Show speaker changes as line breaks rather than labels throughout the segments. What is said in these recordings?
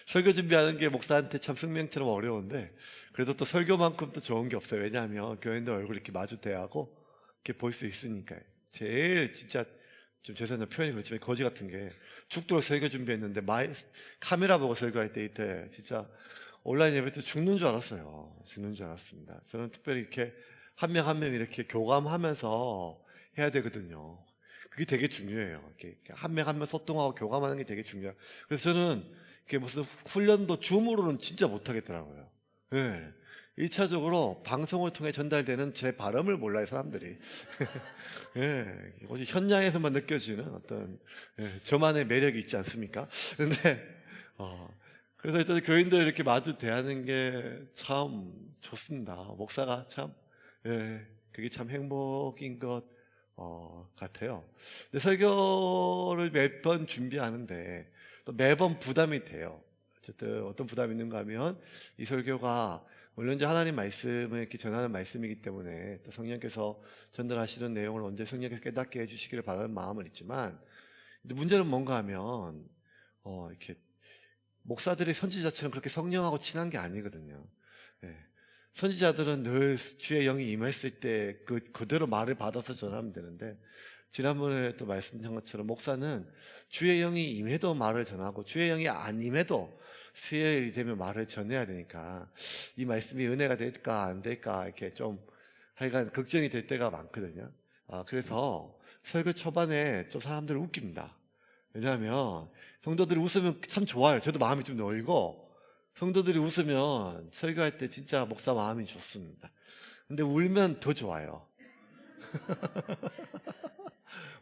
설교 준비하는 게 목사한테 참 숙명처럼 어려운데, 그래도 또 설교만큼 또 좋은 게 없어요. 왜냐하면 교인들 얼굴 이렇게 마주 대하고 이렇게 볼 수 있으니까요. 제일 진짜 좀 죄송해요, 표현이 그렇지만 거지 같은 게, 죽도록 설교 준비했는데 카메라 보고 설교할 때 이때 진짜 온라인 예배 때 죽는 줄 알았어요. 죽는 줄 알았습니다. 저는 특별히 이렇게 한 명 한 명 이렇게 교감하면서 해야 되거든요. 그게 되게 중요해요. 이렇게 한 명 한 명 소통하고 교감하는 게 되게 중요해요. 그래서 저는 이게 무슨 훈련도 줌으로는 진짜 못하겠더라고요. 예. 1차적으로 방송을 통해 전달되는 제 발음을 몰라요, 사람들이. 예. 오직 현장에서만 느껴지는 어떤, 저만의 매력이 있지 않습니까? 근데, 그래서 일단 교인들 이렇게 마주 대하는 게 참 좋습니다. 목사가 참, 그게 참 행복인 것, 같아요. 근데 설교를 매번 준비하는데 또 매번 부담이 돼요. 어쨌든 어떤 부담이 있는가 하면 이 설교가 물론 이제 하나님 말씀을 이렇게 전하는 말씀이기 때문에 또 성령께서 전달하시는 내용을 언제 성령께서 깨닫게 해주시기를 바라는 마음은 있지만, 근데 문제는 뭔가 하면 이렇게 목사들이 선지자처럼 그렇게 성령하고 친한 게 아니거든요. 예. 선지자들은 늘 주의 영이 임했을 때 그대로 말을 받아서 전하면 되는데, 지난번에 또 말씀드린 것처럼 목사는 주의 영이 임해도 말을 전하고 주의 영이 안 임해도 수요일이 되면 말을 전해야 되니까 이 말씀이 은혜가 될까 안 될까 이렇게 좀 하여간 걱정이 될 때가 많거든요. 그래서 설교 초반에 좀 사람들을 웃깁니다. 왜냐하면 성도들이 웃으면 참 좋아요. 저도 마음이 좀 놓이고, 성도들이 웃으면 설교할 때 진짜 목사 마음이 좋습니다. 근데 울면 더 좋아요.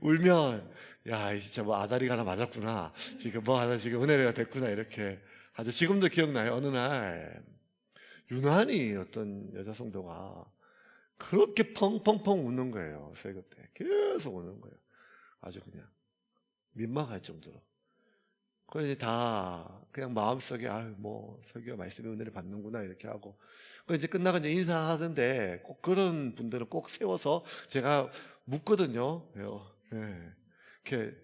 울면, 야, 진짜 뭐 아다리가 하나 맞았구나. 지금 뭐 하나 지금 은혜가 됐구나. 이렇게 아주 지금도 기억나요. 어느 날 유난히 어떤 여자 성도가 그렇게 펑펑펑 웃는 거예요. 설교 때 계속 우는 거예요. 아주 그냥 민망할 정도로. 그래서 이제 다 그냥 마음속에 아유 뭐 설교 말씀의 은혜를 받는구나 이렇게 하고, 이제 끝나고 이제 인사하는데 꼭 그런 분들은 꼭 세워서 제가 묻거든요. 예. 이렇게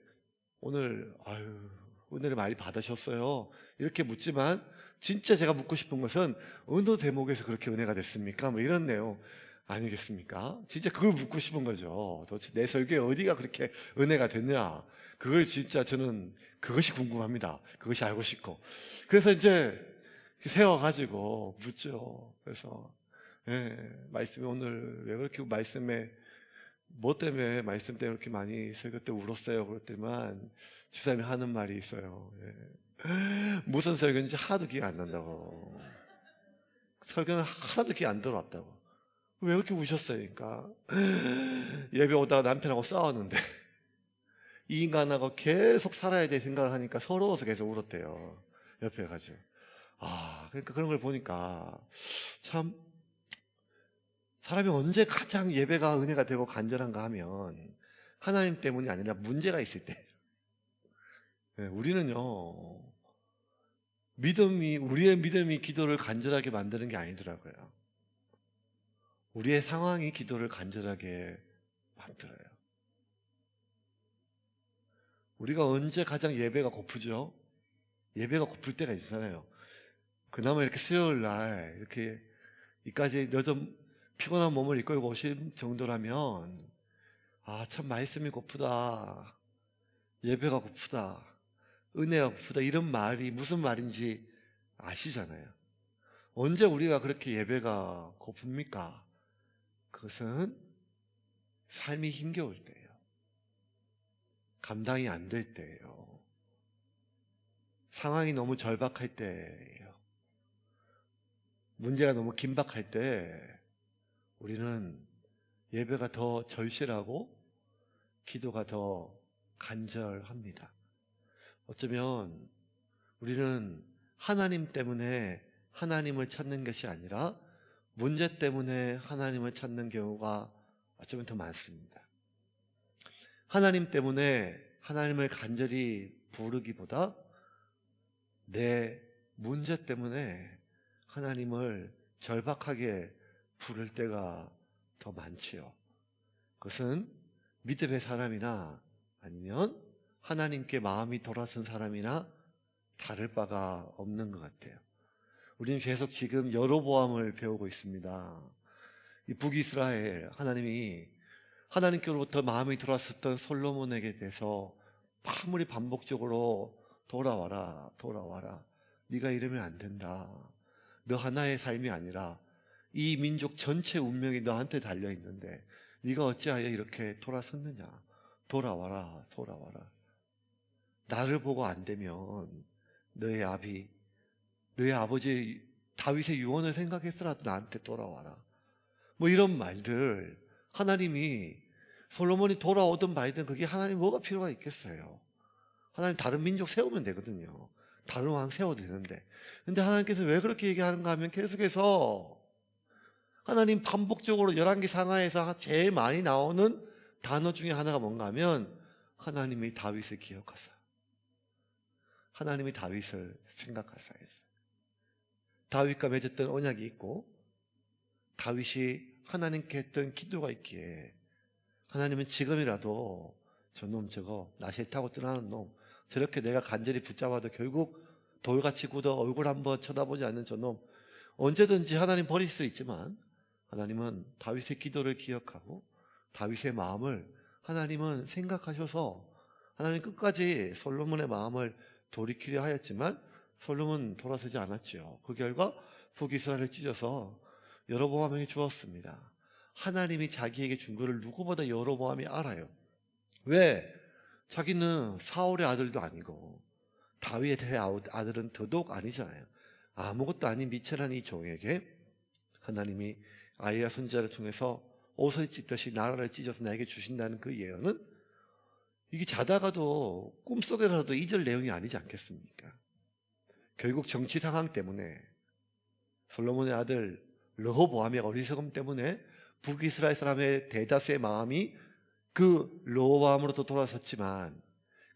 오늘 아유 은혜를 많이 받으셨어요 이렇게 묻지만, 진짜 제가 묻고 싶은 것은 어느 대목에서 그렇게 은혜가 됐습니까? 뭐 이런 내용 아니겠습니까? 진짜 그걸 묻고 싶은 거죠. 도대체 내 설교에 어디가 그렇게 은혜가 됐냐? 그걸 진짜 저는 그것이 궁금합니다. 그것이 알고 싶고. 그래서 이제 세워가지고 묻죠. 그래서 말씀이 오늘 왜 그렇게 말씀에 뭐 때문에 말씀 때문에 그렇게 많이 설교 때 울었어요? 그랬더니만 지사님이 하는 말이 있어요. 무슨 설교인지 하나도 기억 안 난다고. 설교는 하나도 기억 안 들어왔다고. 왜 그렇게 우셨어요? 그러니까 예배 오다가 남편하고 싸웠는데 이 인간하고 계속 살아야 될 생각을 하니까 서러워서 계속 울었대요. 옆에 가지고. 그러니까 그런 걸 보니까 참 사람이 언제 가장 예배가 은혜가 되고 간절한가 하면 하나님 때문이 아니라 문제가 있을 때. 우리는요, 우리의 믿음이 기도를 간절하게 만드는 게 아니더라고요. 우리의 상황이 기도를 간절하게 만들어요. 우리가 언제 가장 예배가 고프죠? 예배가 고플 때가 있잖아요. 그나마 이렇게 수요일 날 이렇게 이까지 늦은 피곤한 몸을 이끌고 오신 정도라면 참 말씀이 고프다, 예배가 고프다, 은혜가 고프다 이런 말이 무슨 말인지 아시잖아요. 언제 우리가 그렇게 예배가 고픕니까? 그것은 삶이 힘겨울 때예요. 감당이 안 될 때예요. 상황이 너무 절박할 때예요. 문제가 너무 긴박할 때 우리는 예배가 더 절실하고 기도가 더 간절합니다. 어쩌면 우리는 하나님 때문에 하나님을 찾는 것이 아니라 문제 때문에 하나님을 찾는 경우가 어쩌면 더 많습니다. 하나님 때문에 하나님을 간절히 부르기보다 내 문제 때문에 하나님을 절박하게 부를 때가 더 많지요. 그것은 믿음의 사람이나 아니면 하나님께 마음이 돌아선 사람이나 다를 바가 없는 것 같아요. 우리는 계속 지금 여로보암을 배우고 있습니다. 이 북이스라엘, 하나님께로부터 마음이 돌아섰던 솔로몬에게 대해서 아무리 반복적으로 돌아와라, 돌아와라. 네가 이러면 안 된다. 너 하나의 삶이 아니라 이 민족 전체 운명이 너한테 달려있는데 네가 어찌하여 이렇게 돌아섰느냐. 돌아와라, 돌아와라. 나를 보고 안 되면 너의 아버지 다윗의 유언을 생각해서라도 나한테 돌아와라. 뭐 이런 말들, 하나님이 솔로몬이 돌아오든 말든 그게 하나님 뭐가 필요가 있겠어요. 하나님 다른 민족 세우면 되거든요. 다른 왕 세워도 되는데. 근데 하나님께서 왜 그렇게 얘기하는가 하면 계속해서 하나님 반복적으로 11개 상하에서 제일 많이 나오는 단어 중에 하나가 뭔가 하면 하나님이 다윗을 기억하사. 하나님이 다윗을 생각하사 했어요. 다윗과 맺었던 언약이 있고 다윗이 하나님께 했던 기도가 있기에 하나님은 지금이라도 저놈 저거 나 싫다고 떠나는 놈 저렇게 내가 간절히 붙잡아도 결국 돌같이 굳어 얼굴 한번 쳐다보지 않는 저놈 언제든지 하나님 버릴 수 있지만 하나님은 다윗의 기도를 기억하고 다윗의 마음을 하나님은 생각하셔서 하나님 끝까지 솔로몬의 마음을 돌이키려 하였지만 솔로몬은 돌아서지 않았죠. 그 결과 북이스라엘을 찢어서 여로보암에게 주었습니다. 하나님이 자기에게 준 것을 누구보다 여로보암이 알아요. 왜? 자기는 사울의 아들도 아니고 다윗의 아들은 더더욱 아니잖아요. 아무것도 아닌 미천한 이 종에게 하나님이 아이야 선지자를 통해서 옷을 찢듯이 나라를 찢어서 나에게 주신다는 그 예언은 이게 자다가도 꿈속에라도 잊을 내용이 아니지 않겠습니까? 결국 정치 상황 때문에 솔로몬의 아들 르호보암의 어리석음 때문에 북이스라엘 사람의 대다수의 마음이 그 르호보암으로도 돌아섰지만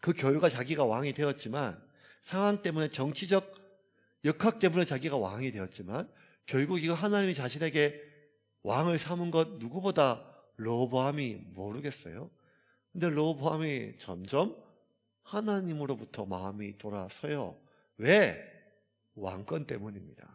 그 결과 자기가 왕이 되었지만 상황 때문에 정치적 역학 때문에 자기가 왕이 되었지만 결국 이거 하나님이 자신에게 왕을 삼은 것 누구보다 르호보암이 모르겠어요. 근데 르호보암이 점점 하나님으로부터 마음이 돌아서요. 왜? 왕권 때문입니다.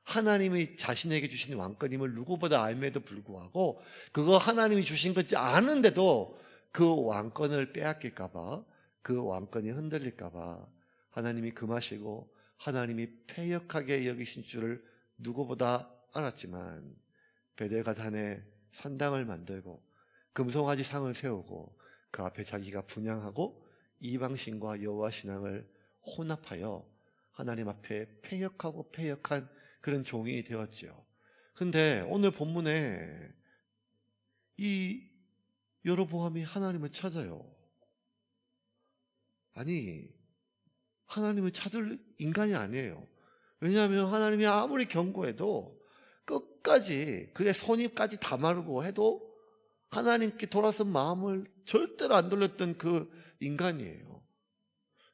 하나님이 자신에게 주신 왕권임을 누구보다 알매도 불구하고 그거 하나님이 주신 것지 않은데도 그 왕권을 빼앗길까봐 그 왕권이 흔들릴까봐 하나님이 금하시고 하나님이 패역하게 여기신 줄을 누구보다 알았지만 베델과 단에 산당을 만들고 금송아지 상을 세우고 그 앞에 자기가 분향하고 이방신과 여호와 신앙을 혼합하여 하나님 앞에 패역하고 패역한 그런 종이 되었지요. 근데 오늘 본문에 이 여로보암이 하나님을 찾아요. 아니 하나님을 찾을 인간이 아니에요. 왜냐하면 하나님이 아무리 경고해도 끝까지 그의 손입까지 다 마르고 해도 하나님께 돌아선 마음을 절대로 안 돌렸던 그 인간이에요.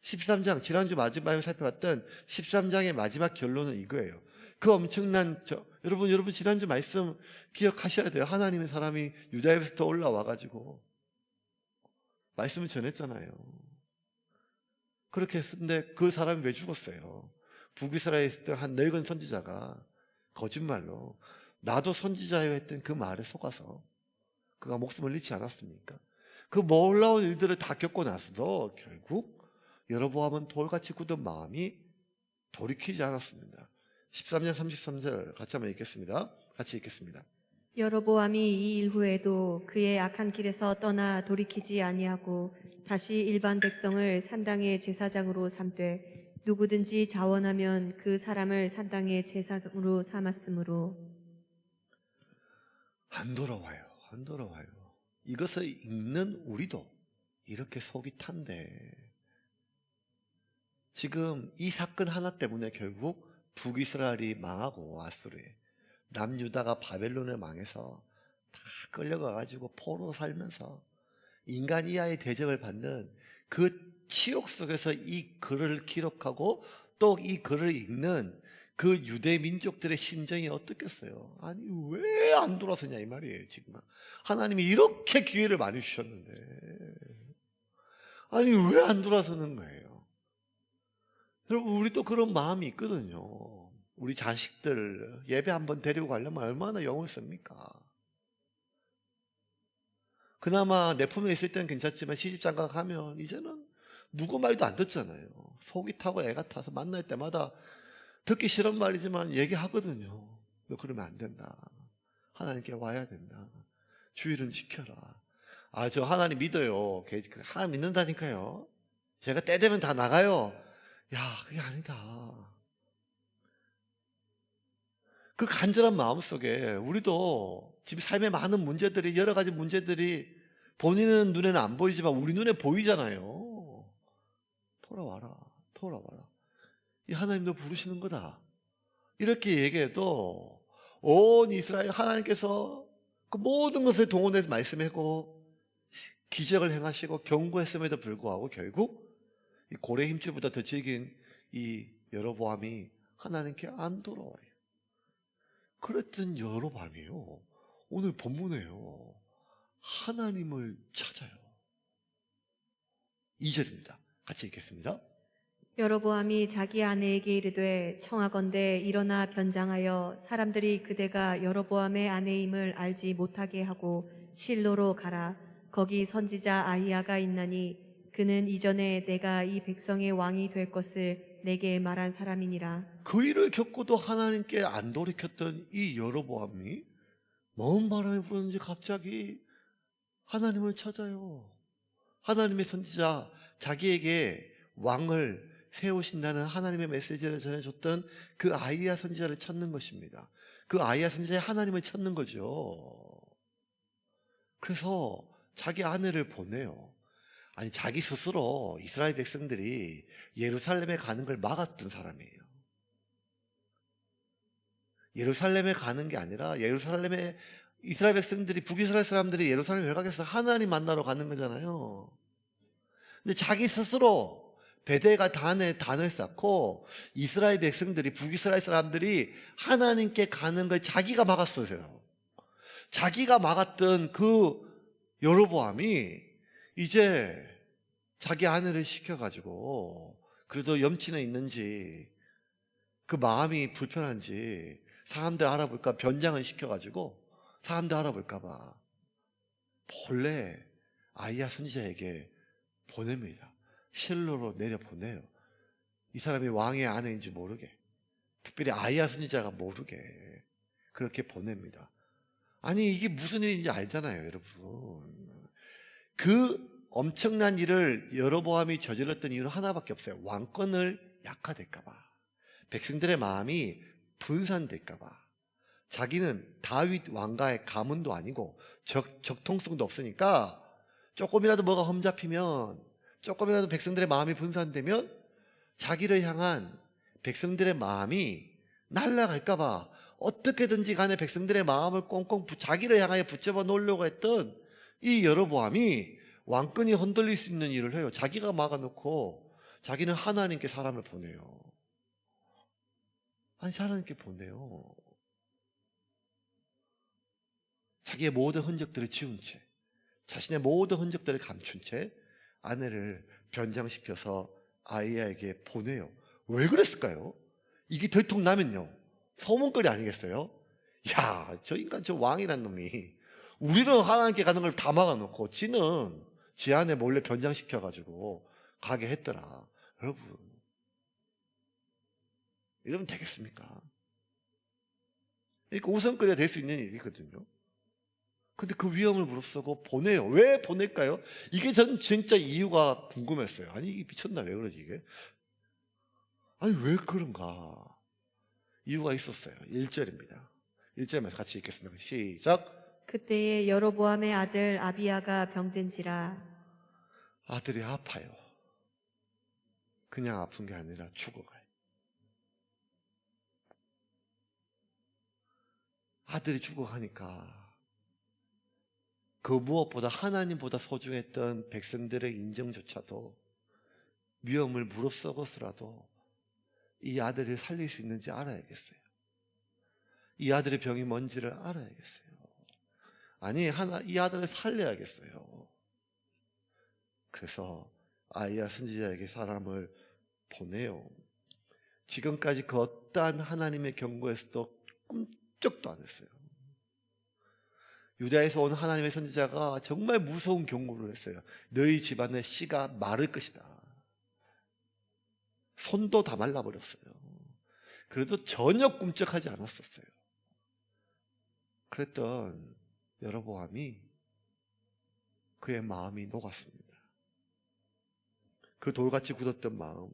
13장 지난주 마지막에 살펴봤던 13장의 마지막 결론은 이거예요. 그 엄청난 여러분 지난주 말씀 기억하셔야 돼요. 하나님의 사람이 유다에서부터 올라와가지고 말씀을 전했잖아요. 그렇게 했는데 그 사람이 왜 죽었어요? 북이스라엘에 있을 때 한 늙은 선지자가 거짓말로 나도 선지자여 했던 그 말에 속아서 그가 목숨을 잃지 않았습니까? 그 놀라운 일들을 다 겪고 나서도 결국 여로보암은 돌같이 굳은 마음이 돌이키지 않았습니다. 13장 33절 같이 한번 읽겠습니다. 같이 읽겠습니다.
여로보암이 이 일 후에도 그의 악한 길에서 떠나 돌이키지 아니하고 다시 일반 백성을 산당의 제사장으로 삼되 누구든지 자원하면 그 사람을 산당의 제사장으로 삼았으므로
안 돌아와요. 안 돌아와요. 이것을 읽는 우리도 이렇게 속이 탄데 지금 이 사건 하나 때문에 결국 북이스라엘이 망하고 아수르에 남유다가 바벨론에 망해서 다 끌려가가지고 포로 살면서 인간 이하의 대접을 받는 그 치욕 속에서 이 글을 기록하고 또 이 글을 읽는 그 유대 민족들의 심정이 어떻겠어요? 아니 왜 안 돌아서냐 이 말이에요. 지금 하나님이 이렇게 기회를 많이 주셨는데 아니 왜 안 돌아서는 거예요? 여러분, 우리도 그런 마음이 있거든요. 우리 자식들 예배 한번 데리고 가려면 얼마나 영을 씁니까? 그나마 내 품에 있을 때는 괜찮지만 시집장가 가면 이제는 누구 말도 안 듣잖아요. 속이 타고 애가 타서 만날 때마다 듣기 싫은 말이지만 얘기하거든요. 너 그러면 안 된다. 하나님께 와야 된다. 주의를 지켜라. 아, 저 하나님 믿어요. 하나님 믿는다니까요. 제가 때 되면 다 나가요. 야, 그게 아니다. 그 간절한 마음속에 우리도 지금 삶의 많은 문제들이, 여러 가지 문제들이 본인은 눈에는 안 보이지만 우리 눈에 보이잖아요. 돌아와라, 돌아와라. 이 하나님도 부르시는 거다. 이렇게 얘기해도 온 이스라엘 하나님께서 그 모든 것을 동원해서 말씀하고 기적을 행하시고 경고했음에도 불구하고 결국 이 고래 힘줄보다 더 질긴 이 여로보암이 하나님께 안 돌아와요. 그랬던 여로보암이에요. 오늘 본문에요. 하나님을 찾아요. 2절입니다. 같이 읽겠습니다.
여로보암이 자기 아내에게 이르되 청하건대 일어나 변장하여 사람들이 그대가 여로보암의 아내임을 알지 못하게 하고 실로로 가라. 거기 선지자 아히야가 있나니 그는 이전에 내가 이 백성의 왕이 될 것을 내게 말한 사람이니라.
그 일을 겪고도 하나님께 안 돌이켰던 이 여로보암이 먼 바람이 부는지 갑자기 하나님을 찾아요. 하나님의 선지자, 자기에게 왕을 세우신다는 하나님의 메시지를 전해줬던 그 아히야 선지자를 찾는 것입니다. 그 아히야 선지자의 하나님을 찾는 거죠. 그래서 자기 아내를 보내요. 아니, 자기 스스로 이스라엘 백성들이 예루살렘에 가는 걸 막았던 사람이에요. 예루살렘에 가는 게 아니라 예루살렘에 이스라엘 백성들이, 북이스라엘 사람들이 예루살렘 외곽에서 하나님 만나러 가는 거잖아요. 근데 자기 스스로 베델과 단에 단을 쌓고 이스라엘 백성들이, 북이스라엘 사람들이 하나님께 가는 걸 자기가 막았어요. 자기가 막았던 그 여로보암이 이제 자기 아내를 시켜가지고 그래도 염치는 있는지, 그 마음이 불편한지 사람들 알아볼까 변장을 시켜가지고 사람들 알아볼까봐 본래 아히야 선지자에게 보냅니다. 실로로 내려 보내요. 이 사람이 왕의 아내인지 모르게, 특별히 아히야 선지자가 모르게 그렇게 보냅니다. 아니, 이게 무슨 일인지 알잖아요, 여러분. 그 엄청난 일을 여로보암이 저질렀던 이유는 하나밖에 없어요. 왕권을 약화될까봐, 백성들의 마음이 분산될까봐. 자기는 다윗 왕가의 가문도 아니고 적통성도 없으니까 조금이라도 뭐가 험잡히면, 조금이라도 백성들의 마음이 분산되면 자기를 향한 백성들의 마음이 날아갈까봐 어떻게든지 간에 백성들의 마음을 꽁꽁 자기를 향하여 붙잡아 놓으려고 했던 이 여로보암이 왕권이 흔들릴 수 있는 일을 해요. 자기가 막아놓고 자기는 하나님께 사람을 보내요. 아니, 하나님께 보내요. 자기의 모든 흔적들을 지운 채, 자신의 모든 흔적들을 감춘 채 아내를 변장시켜서 아히야에게 보내요. 왜 그랬을까요? 이게 들통나면요, 소문거리 아니겠어요? 야, 저 인간, 저 왕이란 놈이 우리는 하나님께 가는 걸 다 막아놓고 지는 지 아내 몰래 변장시켜가지고 가게 했더라. 여러분, 이러면 되겠습니까? 그러니까 우선거리가 될 수 있는 일이거든요. 근데 그 위험을 무릅쓰고 보내요. 왜 보낼까요? 이게 전 진짜 이유가 궁금했어요. 아니, 이게 미쳤나? 왜 그러지 이게? 아니, 왜 그런가? 이유가 있었어요. 1절입니다. 1절만 같이 읽겠습니다. 시작.
그때에 여로보암의 아들 아비야가 병든지라.
아들이 아파요. 그냥 아픈 게 아니라 죽어가요. 아들이 죽어가니까 그 무엇보다 하나님보다 소중했던 백성들의 인정조차도 위험을 무릅쓰고서라도 이 아들을 살릴 수 있는지 알아야겠어요. 이 아들의 병이 뭔지를 알아야겠어요. 아니, 이 아들을 살려야겠어요. 그래서 아히야 선지자에게 사람을 보내요. 지금까지 그 어떠한 하나님의 경고에서도 꿈쩍도 안 했어요. 유다에서 온 하나님의 선지자가 정말 무서운 경고를 했어요. 너희 집안의 씨가 마를 것이다. 손도 다 말라버렸어요. 그래도 전혀 꿈쩍하지 않았었어요. 그랬던 여로보암이 그의 마음이 녹았습니다. 그 돌같이 굳었던 마음,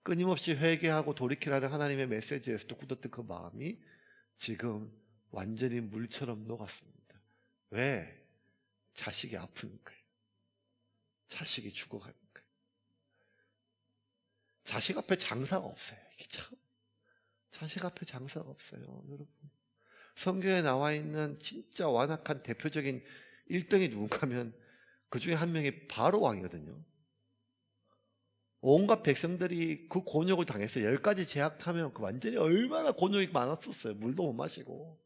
끊임없이 회개하고 돌이키라는 하나님의 메시지에서도 굳었던 그 마음이 지금 완전히 물처럼 녹았습니다. 왜? 자식이 아프니까요. 자식이 죽어가니까요. 자식 앞에 장사가 없어요. 이게 참. 자식 앞에 장사가 없어요. 여러분. 성경에 나와 있는 진짜 완악한 대표적인 1등이 누군가 하면 그 중에 한 명이 바로 왕이거든요. 온갖 백성들이 그 곤욕을 당해서 10가지 제약하면 그 완전히 얼마나 곤욕이 많았었어요. 물도 못 마시고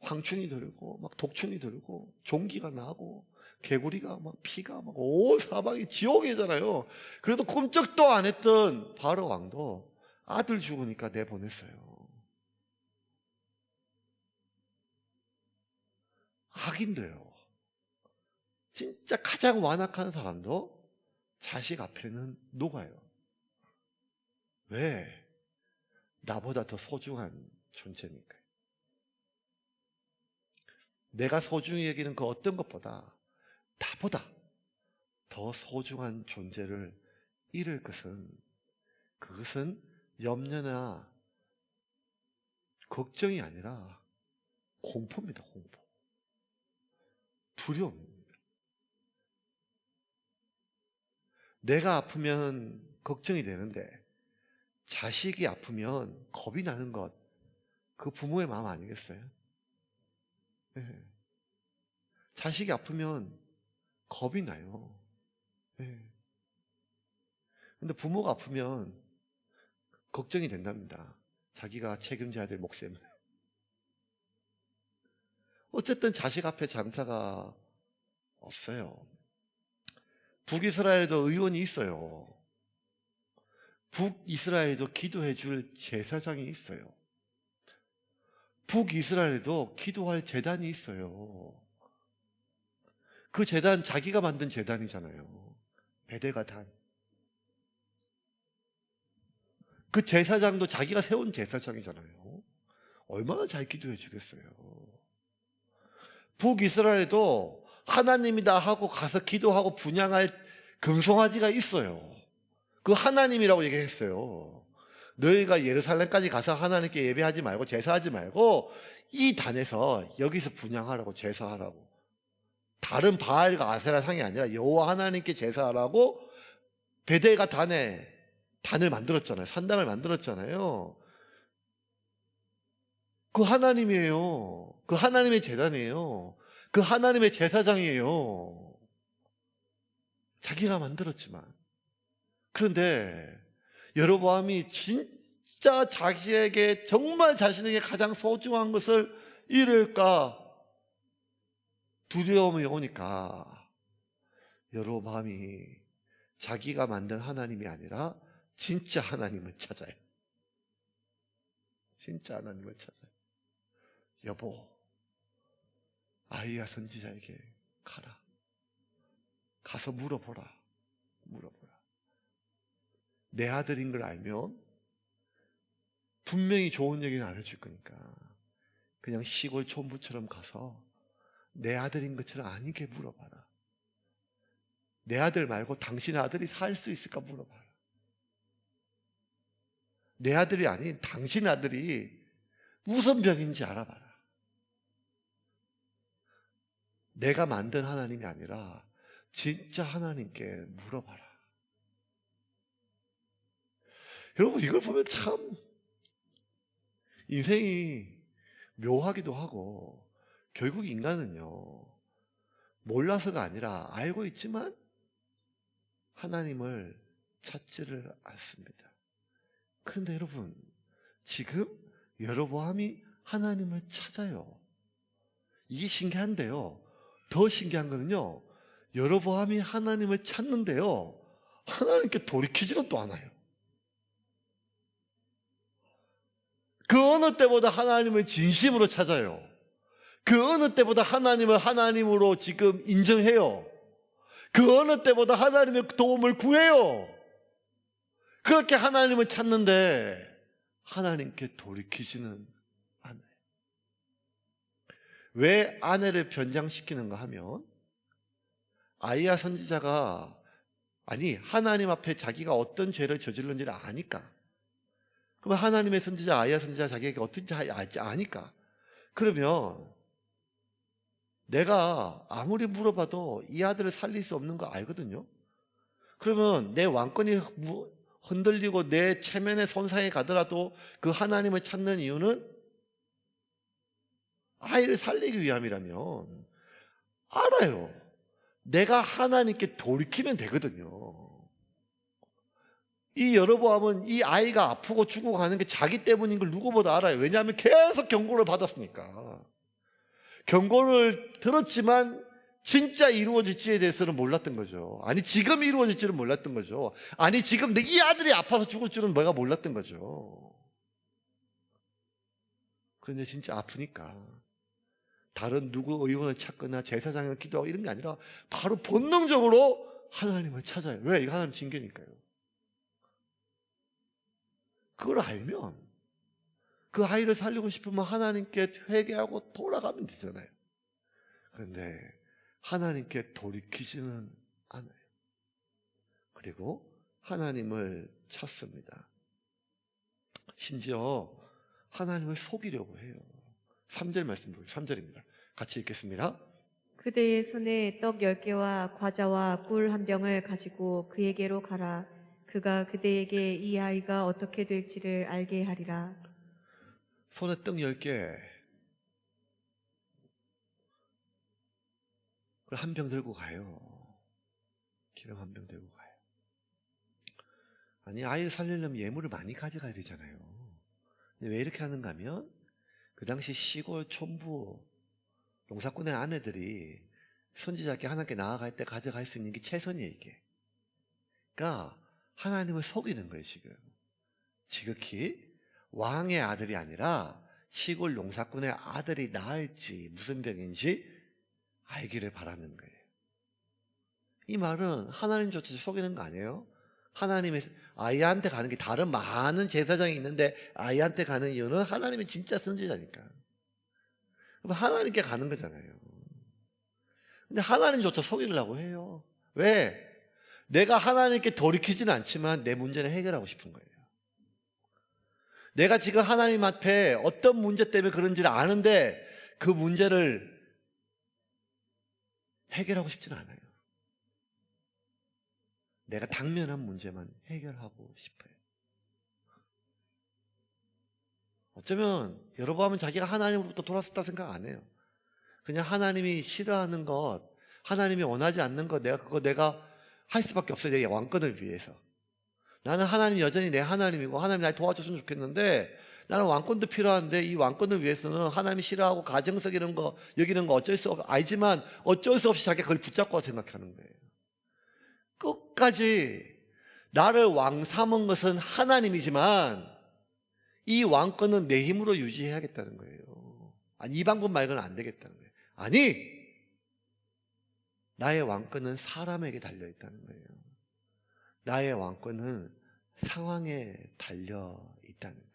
황충이 들고 막 독충이 들고 종기가 나고 개구리가 막 피가 막 온 사방이 지옥이잖아요. 그래도 꿈쩍도 안 했던 바로 왕도 아들 죽으니까 내보냈어요. 악인도요. 진짜 가장 완악한 사람도 자식 앞에는 녹아요. 왜? 나보다 더 소중한 존재니까요. 내가 소중히 여기는 그 어떤 것보다 나보다 더 소중한 존재를 잃을 것은 그것은 염려나 걱정이 아니라 공포입니다. 공포. 두려움입니다. 내가 아프면 걱정이 되는데 자식이 아프면 겁이 나는 것, 그 부모의 마음 아니겠어요? 네. 자식이 아프면 겁이 나요. 네. 근데 부모가 아프면 걱정이 된답니다. 자기가 책임져야 될 몫을. 어쨌든 자식 앞에 장사가 없어요. 북이스라엘도 의원이 있어요. 북이스라엘도 기도해 줄 제사장이 있어요. 북이스라엘에도 기도할 제단이 있어요. 그 제단 자기가 만든 제단이잖아요. 베데가 단. 그 제사장도 자기가 세운 제사장이잖아요. 얼마나 잘 기도해 주겠어요. 북이스라엘에도 하나님이다 하고 가서 기도하고 분향할 금송아지가 있어요. 그 하나님이라고 얘기했어요. 너희가 예루살렘까지 가서 하나님께 예배하지 말고 제사하지 말고 이 단에서 여기서 분향하라고 제사하라고. 다른 바알과 아세라 상이 아니라 여호와 하나님께 제사하라고 베데가 단을 만들었잖아요. 산당을 만들었잖아요. 그 하나님이에요. 그 하나님의 제단이에요. 그 하나님의 제사장이에요. 자기가 만들었지만. 그런데 여로보암이 진짜 자기에게 정말 자신에게 가장 소중한 것을 잃을까 두려움이 오니까 여로보암이 자기가 만든 하나님이 아니라 진짜 하나님을 찾아요. 진짜 하나님을 찾아요. 여보, 아이야 선지자에게 가라. 가서 물어보라. 내 아들인 걸 알면 분명히 좋은 얘기는 안 해줄 거니까 그냥 시골 촌부처럼 가서 내 아들인 것처럼 아니게 물어봐라. 내 아들 말고 당신 아들이 살 수 있을까 물어봐라. 내 아들이 아닌 당신 아들이 무슨 병인지 알아봐라. 내가 만든 하나님이 아니라 진짜 하나님께 물어봐라. 여러분 이걸 보면 참 인생이 묘하기도 하고 결국 인간은요 몰라서가 아니라 알고 있지만 하나님을 찾지를 않습니다. 그런데 여러분 지금 여로보암이 하나님을 찾아요. 이게 신기한데요. 더 신기한 거는요. 여로보암이 하나님을 찾는데요. 하나님께 돌이키지는 또 않아요. 그 어느 때보다 하나님을 진심으로 찾아요. 그 어느 때보다 하나님을 하나님으로 지금 인정해요. 그 어느 때보다 하나님의 도움을 구해요. 그렇게 하나님을 찾는데 하나님께 돌이키지는 않아요. 왜 아내를 변장시키는가 하면 아이야 선지자가 하나님 앞에 자기가 어떤 죄를 저질렀는지를 아니까. 그러면 하나님의 선지자 아이야 선지자 자기에게 어떤 죄를 아니까. 그러면 내가 아무리 물어봐도 이 아들을 살릴 수 없는 거 알거든요. 그러면 내 왕권이 흔들리고 내 체면에 손상이 가더라도 그 하나님을 찾는 이유는 아이를 살리기 위함이라면 알아요. 내가 하나님께 돌이키면 되거든요. 이 여로보암은 이 아이가 아프고 죽고 가는 게 자기 때문인 걸 누구보다 알아요. 왜냐하면 계속 경고를 받았으니까. 경고를 들었지만 진짜 이루어질지에 대해서는 몰랐던 거죠. 지금 이루어질지는 몰랐던 거죠. 지금 이 아들이 아파서 죽을 줄은 내가 몰랐던 거죠. 그런데 진짜 아프니까 다른 누구 의원을 찾거나 제사장을 기도하고 이런 게 아니라 바로 본능적으로 하나님을 찾아요. 왜? 이거 하나님 징계니까요. 그걸 알면 그 아이를 살리고 싶으면 하나님께 회개하고 돌아가면 되잖아요. 그런데 하나님께 돌이키지는 않아요. 그리고 하나님을 찾습니다. 심지어 하나님을 속이려고 해요. 3절 말씀 보세요. 3절입니다. 같이 읽겠습니다.
그대의 손에 떡 10개와 과자와 꿀 한 병을 가지고 그에게로 가라. 그가 그대에게 이 아이가 어떻게 될지를 알게 하리라.
손에 떡 10개 한 병 들고 가요. 기름 한 병 들고 가요. 아이를 살리려면 예물을 많이 가져가야 되잖아요. 근데 왜 이렇게 하는가 하면 그 당시 시골 촌부 농사꾼의 아내들이 선지자께 하나님께 나아갈 때 가져갈 수 있는 게 최선이에요, 이게. 그러니까 하나님을 속이는 거예요, 지금. 지극히 왕의 아들이 아니라 시골 농사꾼의 아들이 나을지 무슨 병인지 알기를 바라는 거예요. 이 말은 하나님조차 속이는 거 아니에요? 하나님의 아이한테 가는 게 다른 많은 제사장이 있는데 아이한테 가는 이유는 하나님이 진짜 선지자니까. 그럼 하나님께 가는 거잖아요. 근데 하나님조차 속이려고 해요. 왜? 내가 하나님께 돌이키지는 않지만 내 문제를 해결하고 싶은 거예요. 내가 지금 하나님 앞에 어떤 문제 때문에 그런지를 아는데 그 문제를 해결하고 싶지는 않아요. 내가 당면한 문제만 해결하고 싶어요. 어쩌면 여러분 자기가 하나님으로부터 돌아섰다 생각 안 해요. 그냥 하나님이 싫어하는 것, 하나님이 원하지 않는 것, 내가 할 수밖에 없어요. 내 왕권을 위해서. 나는 하나님 여전히 내 하나님이고 하나님 날 도와줬으면 좋겠는데 나는 왕권도 필요한데 이 왕권을 위해서는 하나님이 싫어하고 가정석 이런 거 여기는 거 어쩔 수 알지만 어쩔 수 없이 자기가 그걸 붙잡고 생각하는 거예요. 끝까지 나를 왕 삼은 것은 하나님이지만 이 왕권은 내 힘으로 유지해야겠다는 거예요. 이 방법 말고는 안 되겠다는 거예요. 나의 왕권은 사람에게 달려있다는 거예요. 나의 왕권은 상황에 달려있다는 거예요.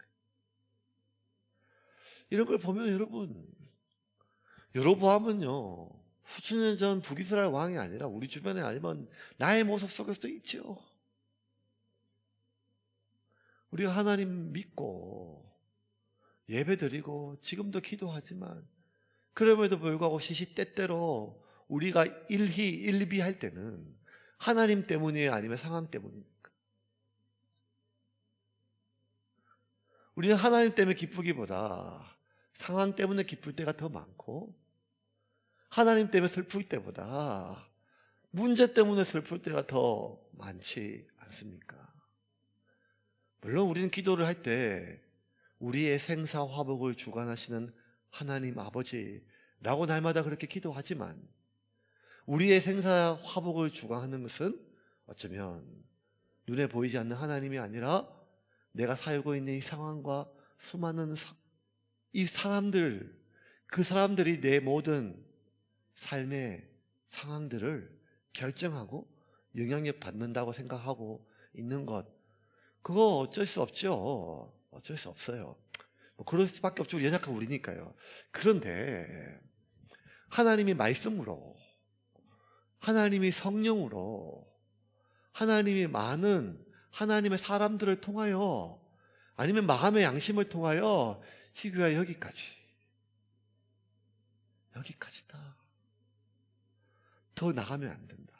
이런 걸 보면 여로보암은요 수천 년 전 북이스라엘 왕이 아니라 우리 주변에 아니면 나의 모습 속에서도 있죠. 우리가 하나님 믿고 예배드리고 지금도 기도하지만 그럼에도 불구하고 시시때때로 우리가 일비할 때는 하나님 때문이에요? 아니면 상황 때문입니까? 우리는 하나님 때문에 기쁘기보다 상황 때문에 기쁠 때가 더 많고 하나님 때문에 슬플 때보다 문제 때문에 슬플 때가 더 많지 않습니까? 물론 우리는 기도를 할 때 우리의 생사화복을 주관하시는 하나님 아버지라고 날마다 그렇게 기도하지만 우리의 생사화복을 주관하는 것은 어쩌면 눈에 보이지 않는 하나님이 아니라 내가 살고 있는 이 상황과 수많은 이 사람들, 그 사람들이 내 모든 삶의 상황들을 결정하고 영향력 받는다고 생각하고 있는 것, 그거 어쩔 수 없죠. 어쩔 수 없어요. 뭐 그럴 수밖에 없죠. 연약한 우리니까요. 그런데 하나님이 말씀으로, 하나님이 성령으로, 하나님이 많은 하나님의 사람들을 통하여, 아니면 마음의 양심을 통하여 희규야 여기까지다. 더 나가면 안 된다.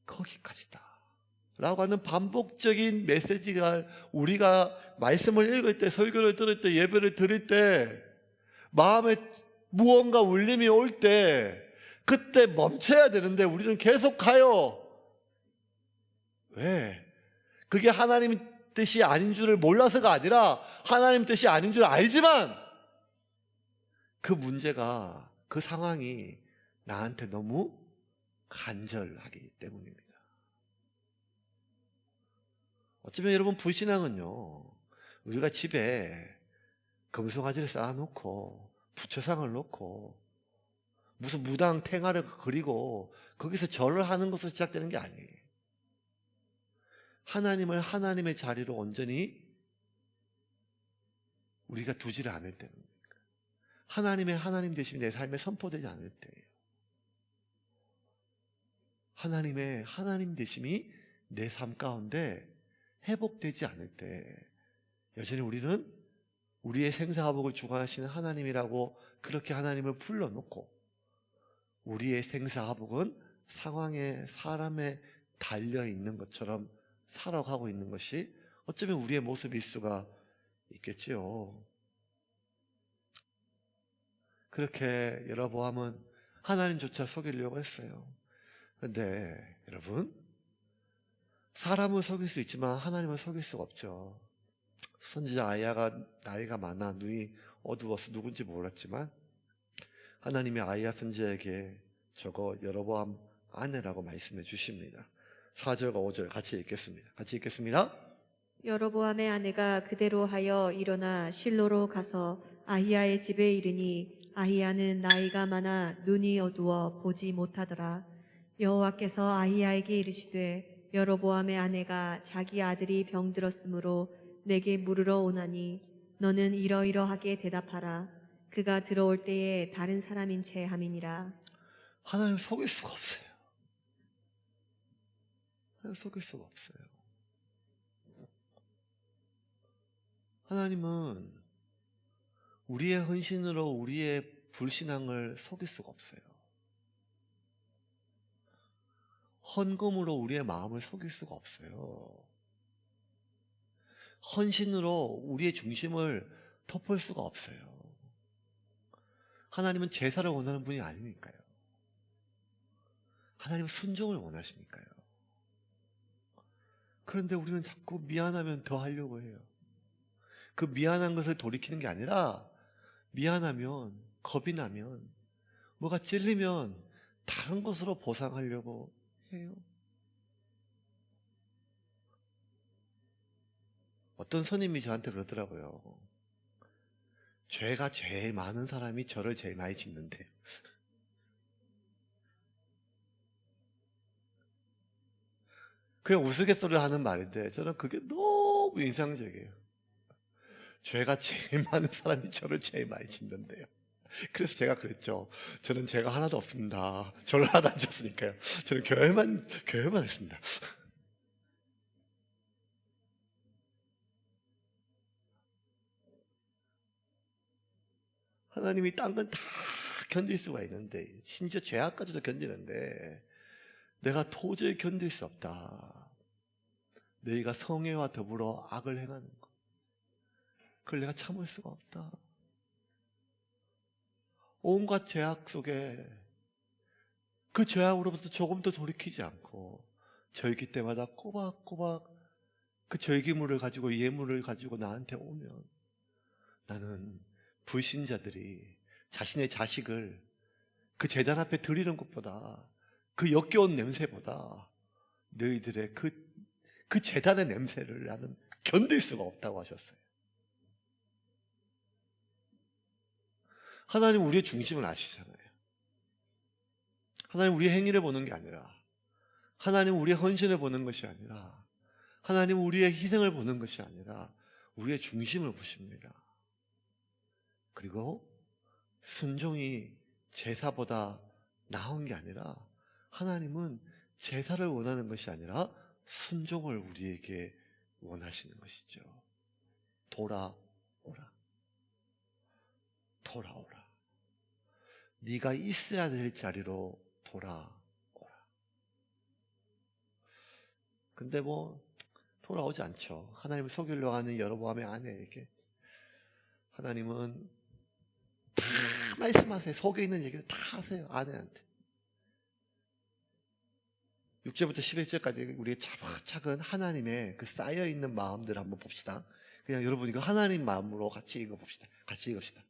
거기까지다. 라고 하는 반복적인 메시지가, 우리가 말씀을 읽을 때, 설교를 들을 때, 예배를 드릴 때, 마음에 무언가 울림이 올 때, 그때 멈춰야 되는데 우리는 계속 가요. 왜? 그게 하나님 뜻이 아닌 줄을 몰라서가 아니라 하나님 뜻이 아닌 줄 알지만 그 문제가, 그 상황이 나한테 너무 간절하기 때문입니다. 어쩌면 여러분, 불신앙은요, 우리가 집에 금송아지를 쌓아놓고 부처상을 놓고 무슨 무당 탱화를 그리고 거기서 절을 하는 것으로 시작되는 게 아니에요. 하나님을 하나님의 자리로 온전히 우리가 두지를 않을 때입니다. 하나님의 하나님 되심이 내 삶에 선포되지 않을 때예요. 하나님의 하나님 되심이 내 삶 가운데 회복되지 않을 때, 여전히 우리는 우리의 생사화복을 주관하시는 하나님이라고 그렇게 하나님을 불러놓고, 우리의 생사화복은 상황에, 사람에 달려있는 것처럼 살아가고 있는 것이 어쩌면 우리의 모습일 수가 있겠지요. 그렇게 여러보암은 하나님조차 속이려고 했어요. 그런데 여러분, 사람은 속일 수 있지만 하나님은 속일 수가 없죠. 선지자 아이야가 나이가 많아 눈이 어두워서 누군지 몰랐지만 하나님이 아이야 선지자에게 저거 여로보암 아내라고 말씀해 주십니다. 4절과 5절 같이 읽겠습니다.
여로보암의 아내가 그대로 하여 일어나 실로로 가서 아히야의 집에 이르니 아히야는 나이가 많아 눈이 어두워 보지 못하더라. 여호와께서 아히야에게 이르시되 여로보암의 아내가 자기 아들이 병들었으므로 내게 물으러 오나니 너는 이러이러하게 대답하라. 그가 들어올 때에 다른 사람인 채 함이니라.
하나님 속일 수가 없어요. 하나님 속일 수가 없어요. 하나님은 우리의 헌신으로 우리의 불신앙을 속일 수가 없어요. 헌금으로 우리의 마음을 속일 수가 없어요. 헌신으로 우리의 중심을 덮을 수가 없어요. 하나님은 제사를 원하는 분이 아니니까요. 하나님은 순종을 원하시니까요. 그런데 우리는 자꾸 미안하면 더 하려고 해요. 그 미안한 것을 돌이키는 게 아니라 미안하면, 겁이 나면, 뭐가 찔리면 다른 것으로 보상하려고 해요. 어떤 스님이 저한테 그러더라고요. 죄가 제일 많은 사람이 저를 제일 많이 짓는데. 그냥 우스갯소리를 하는 말인데 저는 그게 너무 인상적이에요. 죄가 제일 많은 사람이 저를 제일 많이 짓는데요. 그래서 제가 그랬죠. 저는 죄가 하나도 없습니다. 저를 하나도 안 졌으니까요. 저는 교회만 했습니다. 하나님이 딴 건 다 견딜 수가 있는데, 심지어 죄악까지도 견디는데 내가 도저히 견딜 수 없다. 너희가 성애와 더불어 악을 행하는 것, 그걸 내가 참을 수가 없다. 온갖 죄악 속에 그 죄악으로부터 조금도 돌이키지 않고 절기 때마다 꼬박꼬박 그 절기물을 가지고, 예물을 가지고 나한테 오면, 나는 불신자들이 자신의 자식을 그 제단 앞에 드리는 것보다, 그 역겨운 냄새보다 너희들의 그 제단의 냄새를 나는 견딜 수가 없다고 하셨어요. 하나님은 우리의 중심을 아시잖아요. 하나님 우리의 행위를 보는 게 아니라, 하나님은 우리의 헌신을 보는 것이 아니라, 하나님은 우리의 희생을 보는 것이 아니라 우리의 중심을 보십니다. 그리고 순종이 제사보다 나은 게 아니라, 하나님은 제사를 원하는 것이 아니라 순종을 우리에게 원하시는 것이죠. 돌아오라. 돌아오라. 네가 있어야 될 자리로 돌아오라. 근데 돌아오지 않죠. 하나님을 속이려고 하는 여로보암의 아내에게 하나님은 다 말씀하세요. 속에 있는 얘기를 다 하세요. 아내한테. 6절부터 11절까지 우리 차근차근 하나님의 그 쌓여있는 마음들을 한번 봅시다. 그냥 여러분이 그 하나님 마음으로 같이 읽어봅시다. 같이 읽읍시다.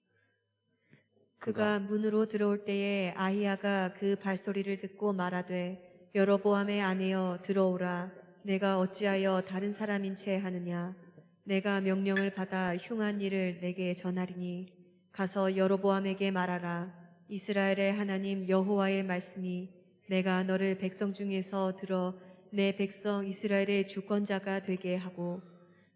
그가 문으로 들어올 때에 아히야가 그 발소리를 듣고 말하되 여로보암의 아내여 들어오라. 내가 어찌하여 다른 사람인 채 하느냐. 내가 명령을 받아 흉한 일을 내게 전하리니 가서 여로보암에게 말하라. 이스라엘의 하나님 여호와의 말씀이 내가 너를 백성 중에서 들어 내 백성 이스라엘의 주권자가 되게 하고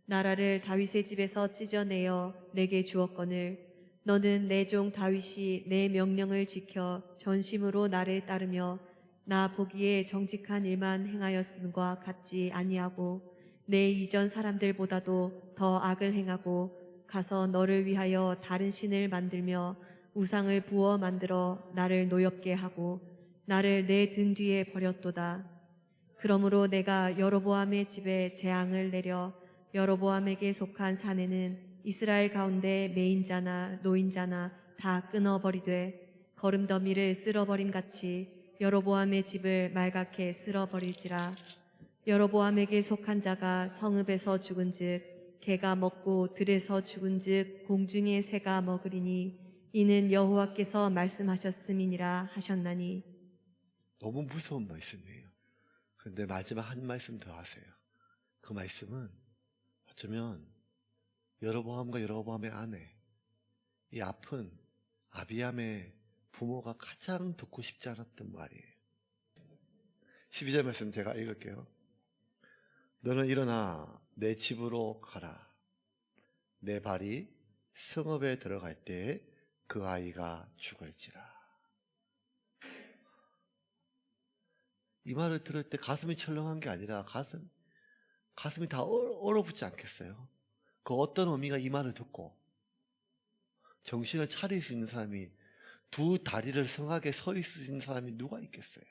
나라를 다윗의 집에서 찢어내어 내게 주었거늘 너는 내 종 다윗이 내 명령을 지켜 전심으로 나를 따르며 나 보기에 정직한 일만 행하였음과 같지 아니하고 내 이전 사람들보다도 더 악을 행하고 가서 너를 위하여 다른 신을 만들며 우상을 부어 만들어 나를 노엽게 하고 나를 내 등 뒤에 버렸도다. 그러므로 내가 여로보암의 집에 재앙을 내려 여로보암에게 속한 사내는 이스라엘 가운데 매인자나 노인자나 다 끊어버리되 거름더미를 쓸어버림같이 여로보암의 집을 말갛게 쓸어버릴지라. 여로보암에게 속한 자가 성읍에서 죽은즉 개가 먹고 들에서 죽은즉 공중의 새가 먹으리니 이는 여호와께서 말씀하셨음이니라 하셨나니.
너무 무서운 말씀이에요. 그런데 마지막 한 말씀 더 하세요. 그 말씀은 어쩌면 여로보암과 여로보암의 아내, 이 아픈 아비암의 부모가 가장 듣고 싶지 않았던 말이에요. 12절 말씀 제가 읽을게요. 너는 일어나 내 집으로 가라. 내 발이 성읍에 들어갈 때 그 아이가 죽을지라. 이 말을 들을 때 가슴이 철렁한 게 아니라 가슴이 다 얼어붙지 않겠어요? 그 어떤 어미가 이 말을 듣고 정신을 차릴 수 있는 사람이, 두 다리를 성하게 서 있는 사람이 누가 있겠어요?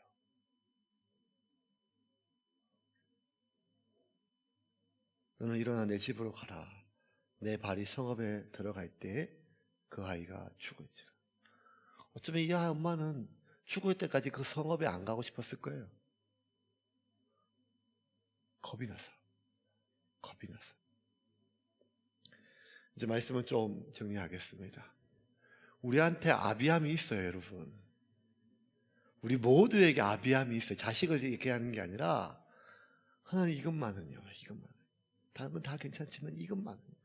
너는 일어나 내 집으로 가라. 내 발이 성읍에 들어갈 때 그 아이가 죽을지라. 어쩌면 이 엄마는 죽을 때까지 그 성읍에 안 가고 싶었을 거예요. 겁이 나서. 이제 말씀은 좀 정리하겠습니다. 우리한테 아비함이 있어요, 여러분. 우리 모두에게 아비함이 있어요. 자식을 얘기하는 게 아니라, 하나님 이것만은요. 다른 건 다 괜찮지만 이것만은요.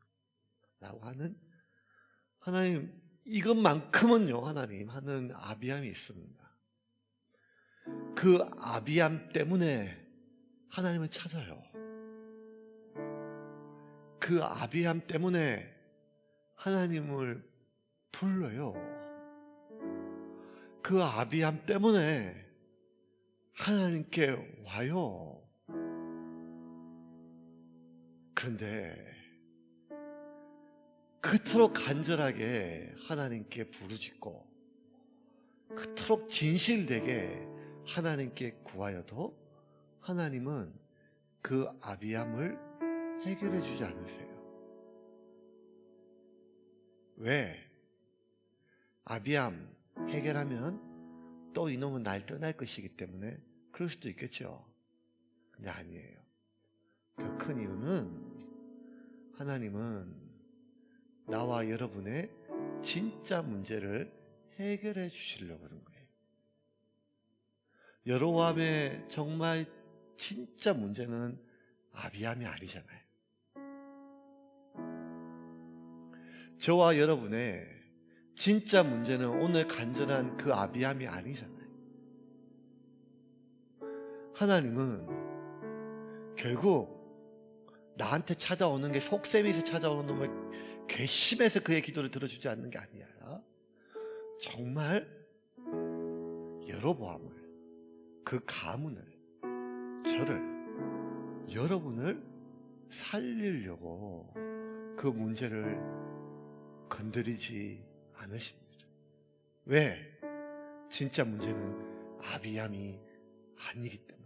라고 하는, 하나님 이것만큼은요, 하나님 하는 아비함이 있습니다. 그 아비함 때문에 하나님을 찾아요. 그 아비함 때문에 하나님을 불러요. 그 아비함 때문에 하나님께 와요. 그런데 그토록 간절하게 하나님께 부르짖고 그토록 진실되게 하나님께 구하여도 하나님은 그 아비함을 해결해 주지 않으세요. 왜? 아비함 해결하면 또 이놈은 날 떠날 것이기 때문에 그럴 수도 있겠죠. 근데 아니에요. 더 큰 이유는 하나님은 나와 여러분의 진짜 문제를 해결해 주시려고 하는 거예요. 여로보암의 정말 진짜 문제는 아비함이 아니잖아요. 저와 여러분의 진짜 문제는 오늘 간절한 그 아비함이 아니잖아요. 하나님은 결국 나한테 찾아오는 게 속셈에서 찾아오는 놈을 괘씸해서 그의 기도를 들어주지 않는 게 아니라 정말 여로보암을, 그 가문을, 저를, 여러분을 살리려고 그 문제를 건드리지 않으십니다. 왜? 진짜 문제는 아비함이 아니기 때문입니다.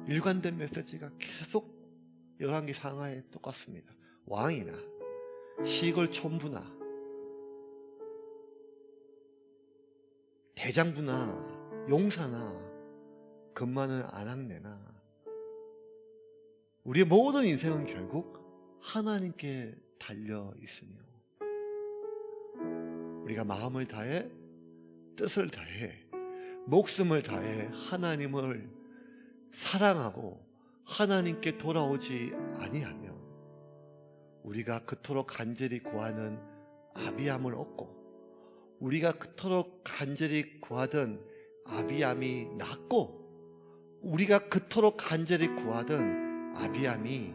일관된 메시지가 계속 열왕기 상하에 똑같습니다. 왕이나 시골 촌부나 대장부나 용사나 근마는 아낙네나 우리의 모든 인생은 결국 하나님께 달려 있으며 우리가 마음을 다해 뜻을 다해 목숨을 다해 하나님을 사랑하고 하나님께 돌아오지 아니하면 우리가 그토록 간절히 구하는 아비함을 얻고 우리가 그토록 간절히 구하던 아비함이 낫고 우리가 그토록 간절히 구하던 아비함이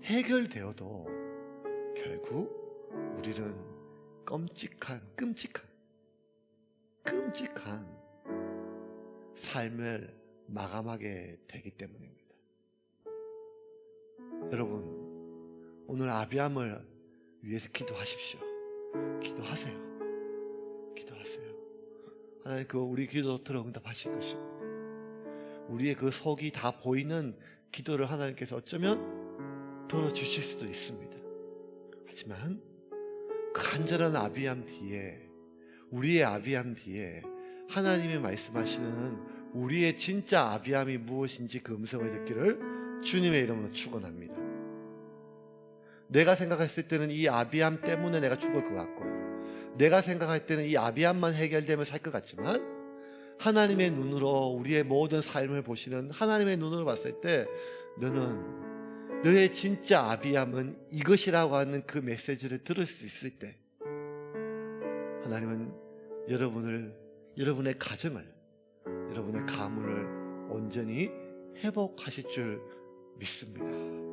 해결되어도 결국 우리는 끔찍한 삶을 마감하게 되기 때문입니다. 여러분, 오늘 아비함을 위해서 기도하십시오. 기도하세요. 하나님 그 우리 기도 들어 응답하실 것입니다. 우리의 그 속이 다 보이는 기도를 하나님께서 어쩌면 들어주실 수도 있습니다. 하지만 간절한 아비함 뒤에, 우리의 아비함 뒤에 하나님이 말씀하시는 우리의 진짜 아비함이 무엇인지 그 음성을 듣기를 주님의 이름으로 축원합니다. 내가 생각했을 때는 이 아비함 때문에 내가 죽을 것 같고 내가 생각할 때는 이 아비함만 해결되면 살 것 같지만 하나님의 눈으로 우리의 모든 삶을 보시는 하나님의 눈으로 봤을 때 너의 진짜 아비함은 이것이라고 하는 그 메시지를 들을 수 있을 때 하나님은 여러분의 가정을, 여러분의 가문을 온전히 회복하실 줄 믿습니다.